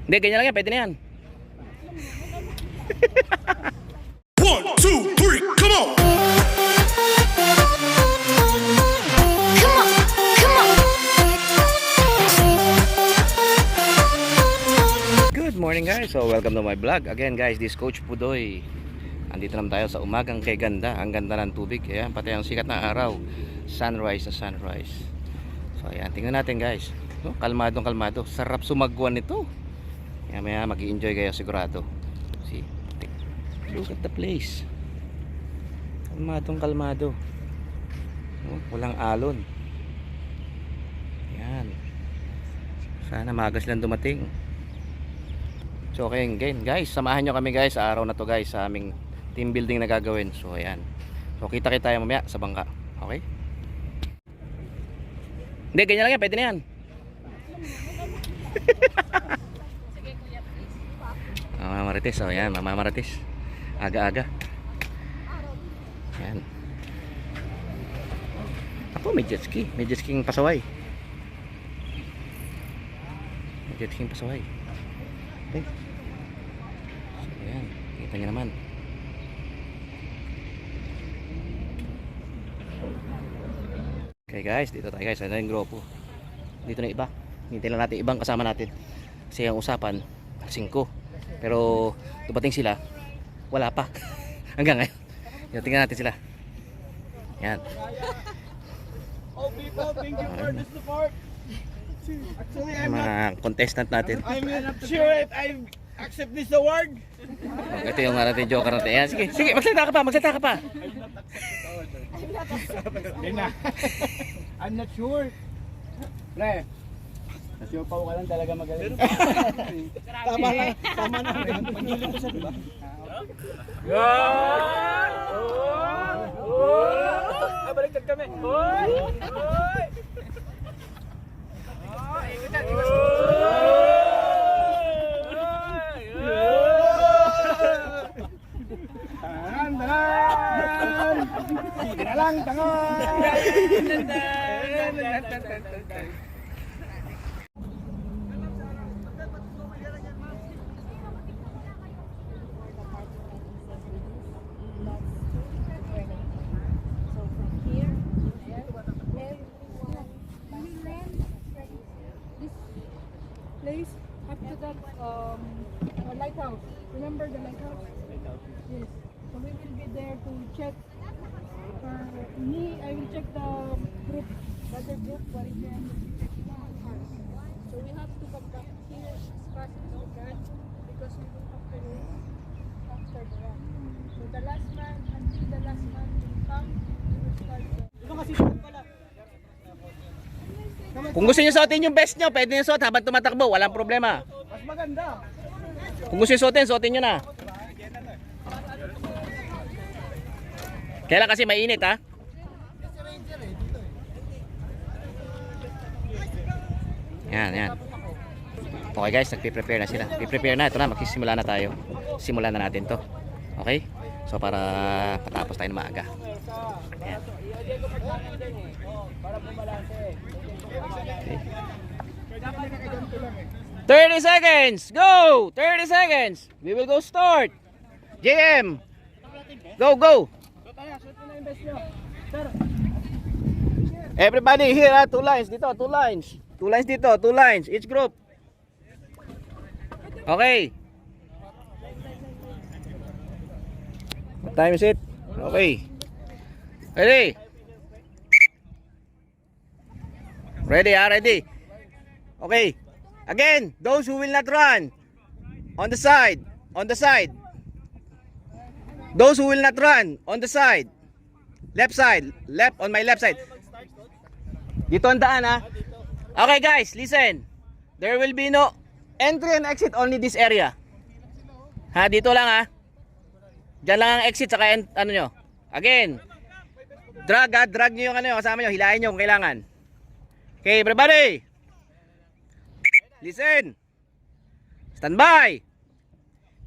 Hindi, ganyan lang yan. Pwede na yan. 1, 2, 3, come on! Good morning guys. So welcome to my vlog. Again guys, this Coach Pudoy. Andito naman tayo sa umagang kay ganda. Ang ganda ng tubig. Ayan, pati ang sikat ng araw. Sunrise na sunrise. So ayan, tingnan natin guys. No, kalmadong kalmado. Sarap sumagwan nito. Ayan, maya mag-i-enjoy kayo sigurado. See, look at the place. Kalmadong kalmado. No, walang alon. Ayan. Sana magas lang dumating. So okay again guys, samahan nyo kami guys sa araw na to guys sa aming team building na gagawin. So ayan. So kita tayo mamaya sa bangka. Okay? Hindi, ganyan lang yan. Pwede na yan. Mama Marites. So ayan, Mama Marites. Aga-aga. Ayan. Ako may jet ski. May jet ski ng pasaway. May jet ski ng pasaway. Okay. So ayan, kita nyo naman. Okay guys, dito tayo guys. Ano yung grupo? Dito na iba. Hintay lang natin ibang kasama natin. Kasi ang usapan 5. Pero dumating sila, wala pa. Hanggang ngayon. Tingnan natin sila. Yan. Oh people, thank you for the support. Actually, I'm Mga contestant natin. not sure if I accept this award. Ito yung natin joker natin. Ayan, sige, sige, magsalita ka pa, magsalita ka pa. I'm not sure. Pre, nasiupaw ka lang talaga magaling. Tama na. Pagilin ko siya, diba? Baliktad kami. Sige na lang, place up to that lighthouse. Remember the lighthouse? Yes. So we will be there to check. I will check the group, other group, what is there. So we have to come back here as fast as we can because we will have to wait after the run. So the last man, until the last man will come, we will start the... Ito kasi pala. Kung gusto nyo suotin yung best nyo, pwede nyo suot habang tumatakbo, walang problema. Mas maganda. Kung gusto nyo suotin, suotin nyo na. Kailan kasi mainit ha? Yan, yan. Okay guys, nagpe-prepare na sila. Prepare na, ito na, magsisimula na tayo. Simulan na natin to. Okay? So para patapos tayo na maaga. Yan. Okay. 30 seconds! Go! 30 seconds! We will go start! JM! Go, go! Everybody here, 2 lines dito, 2 lines. 2 lines dito, 2 lines, each group. Okay. What time is it? Okay. Ready? Ready, ready. Okay. Again, those who will not run, on the side, on the side. Those who will not run, on the side. Left side, left, on my left side. Dito ang daan ha. Okay guys, listen. There will be no entry and exit, only this area. Ha, dito lang ha. Diyan lang ang exit, saka ano nyo. Again. Drag ha, drag nyo yung ano, kasama nyo, hilahin nyo kung kailangan. Okay, everybody. Listen. Stand by.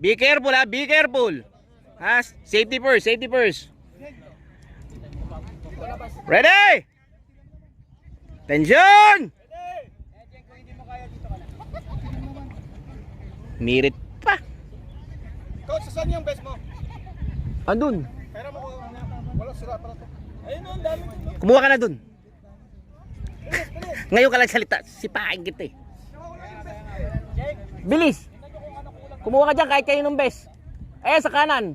Be careful ha, be careful. Ha, safety first, safety first. Ready? Tension! Mirit pa. Coach, saan yung best mo? Andun. Pera mo kung wala sila para to. Ayun o, ang dami ko. Kumuha ka na dun. Ngayon ka lang salita. Sipain kita eh. Bilis. Kumuha ka dyan kahit kayo ng best. Eh, sa kanan.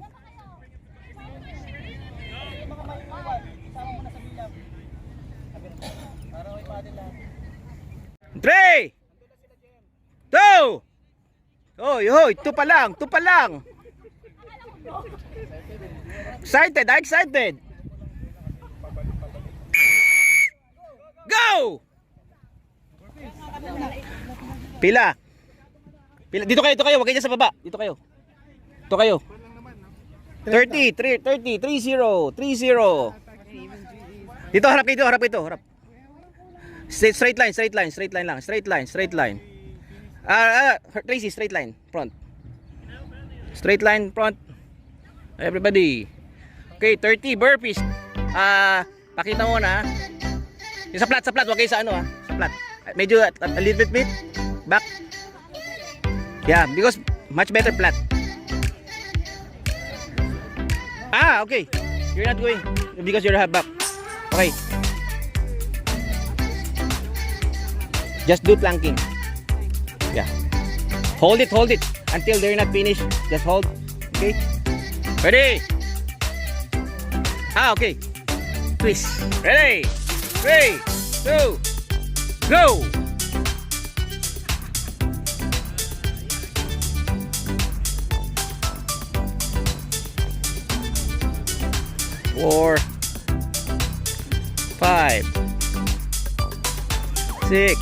Three! Two! Hoy, hoy, two pa lang, two pa lang. Excited, excited. Go! Pila. Pila. Dito kayo, wag kayo sa baba. Dito kayo. Dito kayo. 30, 30, 30, 30. Dito, harap kayo, harap. Straight line lang. Straight line. Tracy, straight line, front. Straight line, front. Everybody. Okay, 30 burpees. Pakita mo na. Yung sa flat, wag kayo sa ano sa flat. Medyo a little bit back. Yeah, because much better flat. Okay. You're not going because you're half back. Okay. Just do planking. Yeah. Hold it until they're not finished. Just hold. Okay. Ready? Okay. Twist. Ready? 3, 2, go! Four, 5, 6,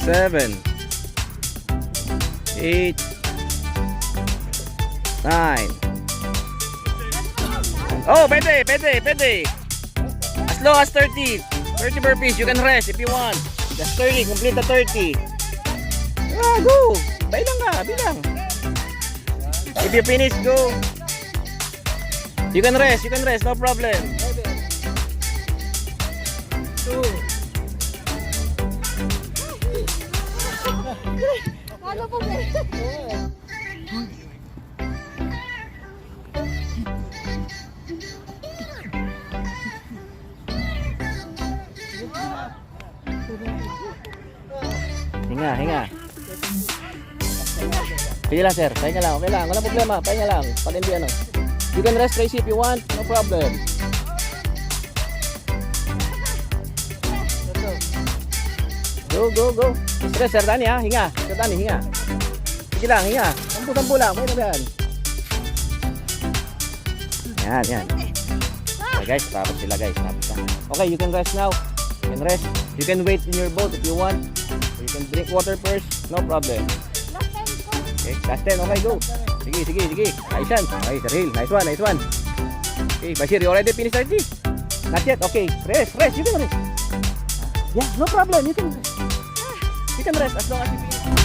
7, 8, 9. Oh, pwede. As low as 30 burpees, you can rest if you want. Just 30, complete the 30. Go! Bilang. If you finish, go. You can rest, no problem. 2. Ano po ba? Hinga. Sige lang sir, pahinga lang, okay lang, walang problema, pahinga lang, pag hindi ano. You can rest Tracy if you want, no problem. Go. Stress sir Dani ha, hinga. Sir Dani, hinga. Sige lang, hinga. Tampu lang, pahinga ba yan? Yan. Okay guys, tapos sila guys, Okay, you can rest now. You can rest. You can wait in your boat if you want. You can drink water first, no problem. Okay, last 10, okay, go. Sige. Nice yan. Okay, Sir Hill, nice one. Okay, Bashir, you already finished 30? Not yet, okay. Rest, you can rest. Yeah, no problem, you can rest. You can rest as long as you finish.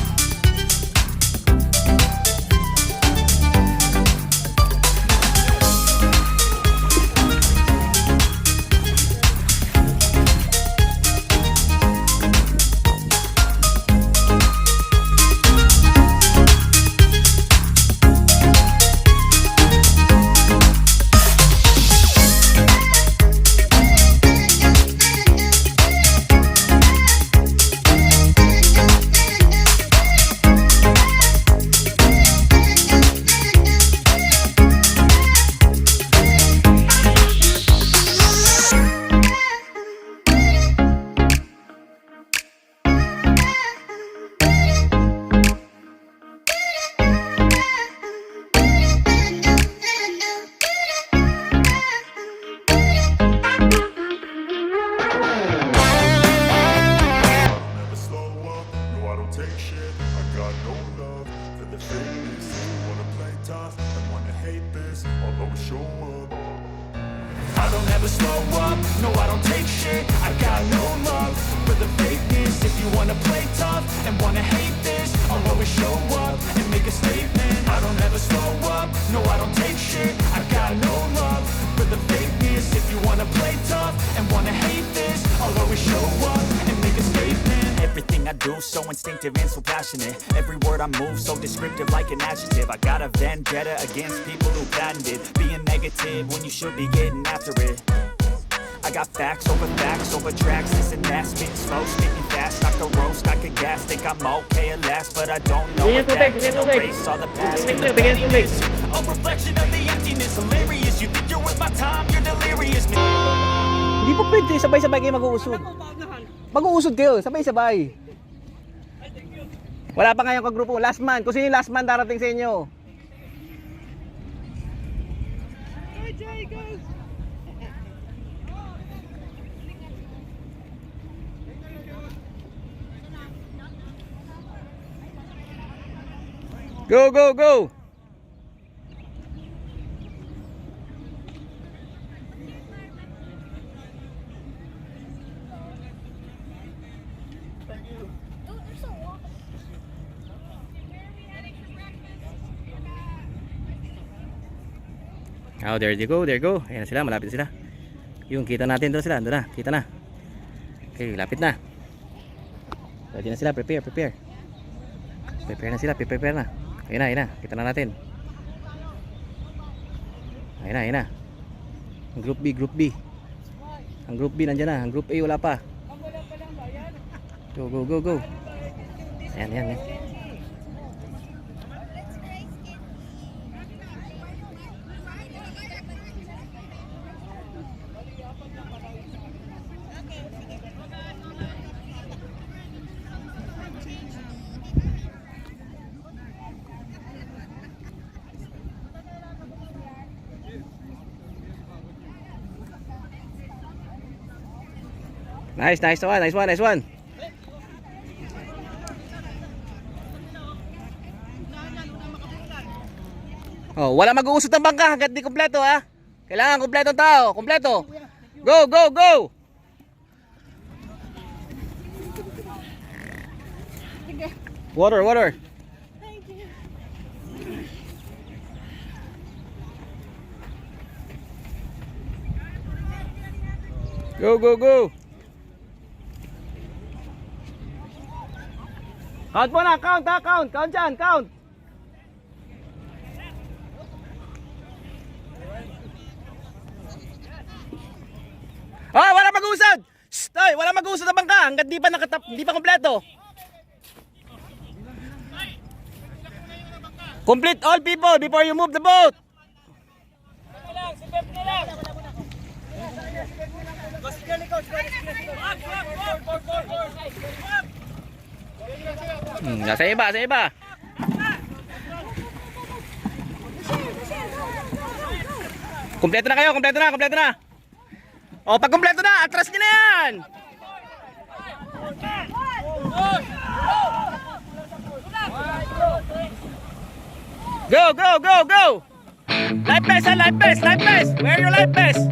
never slow up, no I don't take shit. I got no love for the fakeness. If you wanna play tough and wanna hate this, I'll always show up and make a statement. I don't ever slow up, no I don't take shit. I got no love for the fakeness. If you wanna play tough and wanna hate this, I'll always show up and make a statement. Everything I do so instinctive and so passionate. Every word I move so descriptive like an adjective. I got a vendetta against people who patented being negative when you should be getting after it. I got facts over tracks, this and that. Spitting slow, spitting fast, I could roast, I could gas. Think I'm okay at last, but I don't know what that is. Erase all the past and the pettiness. A reflection of the emptiness, hilarious. You think you're worth my time, you're delirious. Hindi po pwede, sabay-sabay kayo mag-uusod. Mag-uusod kayo, sabay-sabay. Wala pa ngayong kagrupo. Last man, kung sino yung last man darating sa inyo. Go, go, go! Oh, there you go, there you go. Ayan na sila, malapit na sila. Yung kita natin doon sila, doon na, kita na. Okay, lapit na. Ready na sila, prepare. Prepare na sila, prepare na. Ayun na, kita na natin. Ayun na. Ang group B. Ang group B nandiyan na, ang group A wala pa. Go. Ayan. Nice one. Oh, wala mag-uusot ng bangka hangga't di kompleto ha. Kailangan kompleto tao, kompleto. Go. Water. Go. Count mo na, count dyan. Ah, wala mag-usad. Stoy, wala mag-usad ng bangka hangga't di pa kompleto. Complete all people before you move the boat. Sa iba. Kompleto na kayo, kompleto na. O, pag kompleto na, atras nyo na yan. Go. Life vest. Where are your life vests?